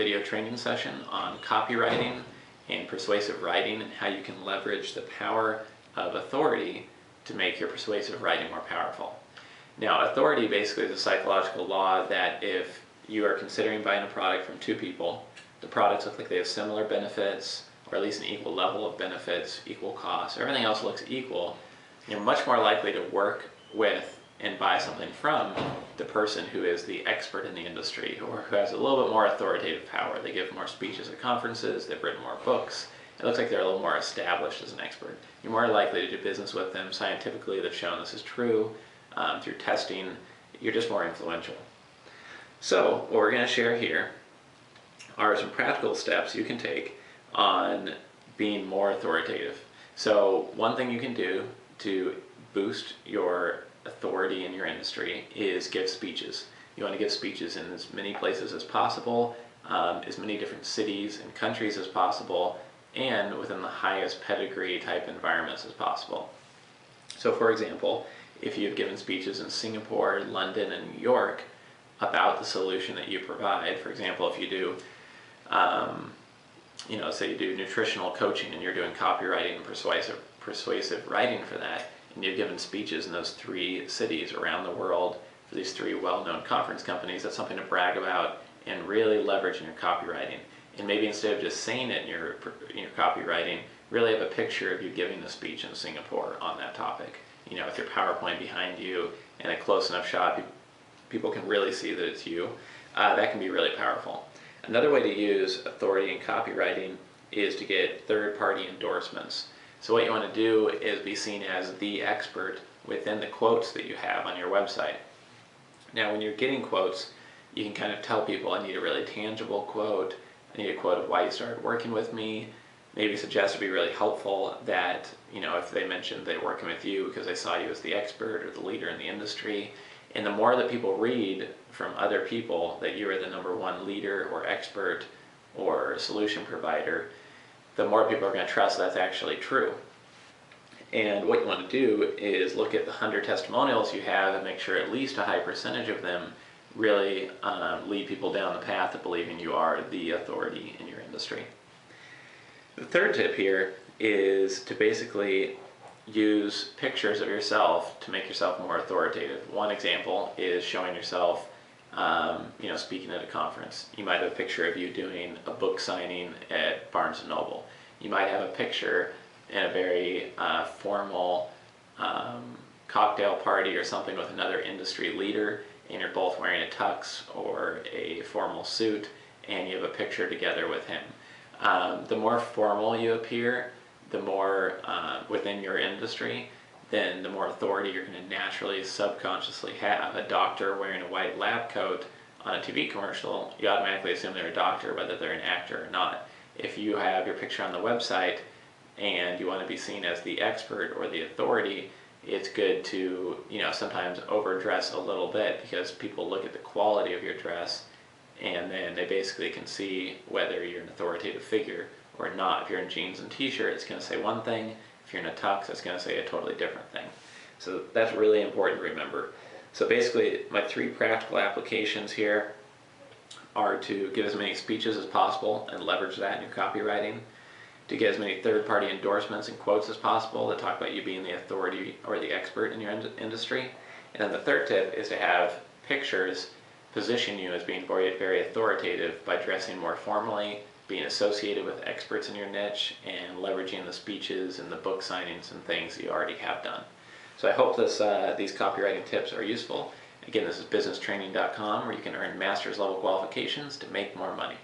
video training session on copywriting and persuasive writing and how you can leverage the power of authority to make your persuasive writing more powerful. Now, authority basically is a psychological law that if you are considering buying a product from two people, the products look like they have similar benefits, or at least an equal level of benefits, equal costs, everything else looks equal, you're much more likely to work with and buy something from the person who is the expert in the industry or who has a little bit more authoritative power. They give more speeches at conferences, they've written more books, it looks like they're a little more established as an expert. You're more likely to do business with them. Scientifically, they've shown this is true. Through testing, you're just more influential. So what we're going to share here are some practical steps you can take on being more authoritative. So one thing you can do to boost your authority in your industry is give speeches. You want to give speeches in as many places as possible, as many different cities and countries as possible, and within the highest pedigree type environments as possible. So for example, if you've given speeches in Singapore, London, and New York about the solution that you provide, for example, if you do, say you do nutritional coaching and you're doing copywriting and persuasive writing for that, and you've given speeches in those 3 cities around the world for these 3 well-known conference companies, that's something to brag about and really leverage in your copywriting. And maybe instead of just saying it in your copywriting, really have a picture of you giving the speech in Singapore on that topic. With your PowerPoint behind you and a close enough shot, people can really see that it's you. That can be really powerful. Another way to use authority in copywriting is to get third-party endorsements. So what you want to do is be seen as the expert within the quotes that you have on your website. Now, when you're getting quotes, you can kind of tell people, I need a really tangible quote, I need a quote of why you started working with me. Maybe suggest it'd be really helpful that, if they mentioned they're working with you because they saw you as the expert or the leader in the industry. And the more that people read from other people that you are the #1 leader or expert or solution provider, the more people are going to trust that's actually true. And what you want to do is look at the 100 testimonials you have and make sure at least a high percentage of them really lead people down the path of believing you are the authority in your industry. The third tip here is to basically use pictures of yourself to make yourself more authoritative. One example is showing yourself speaking at a conference. You might have a picture of you doing a book signing at Barnes & Noble. You might have a picture in a very formal cocktail party or something with another industry leader, and you're both wearing a tux or a formal suit, and you have a picture together with him. The more formal you appear, the more within your industry, then the more authority you're going to naturally, subconsciously have. A doctor wearing a white lab coat on a TV commercial, you automatically assume they're a doctor, whether they're an actor or not. If you have your picture on the website and you want to be seen as the expert or the authority, it's good to, sometimes overdress a little bit because people look at the quality of your dress and then they basically can see whether you're an authoritative figure or not. If you're in jeans and t-shirt, it's going to say one thing. If you're in a tux, it's going to say a totally different thing. So that's really important to remember. So basically, my 3 practical applications here are to give as many speeches as possible and leverage that in your copywriting, to get as many third-party endorsements and quotes as possible that talk about you being the authority or the expert in your industry. And then the third tip is to have pictures position you as being very, very authoritative by dressing more formally, being associated with experts in your niche, and leveraging the speeches and the book signings and things that you already have done. So I hope these copywriting tips are useful. Again, this is businesstraining.com, where you can earn master's level qualifications to make more money.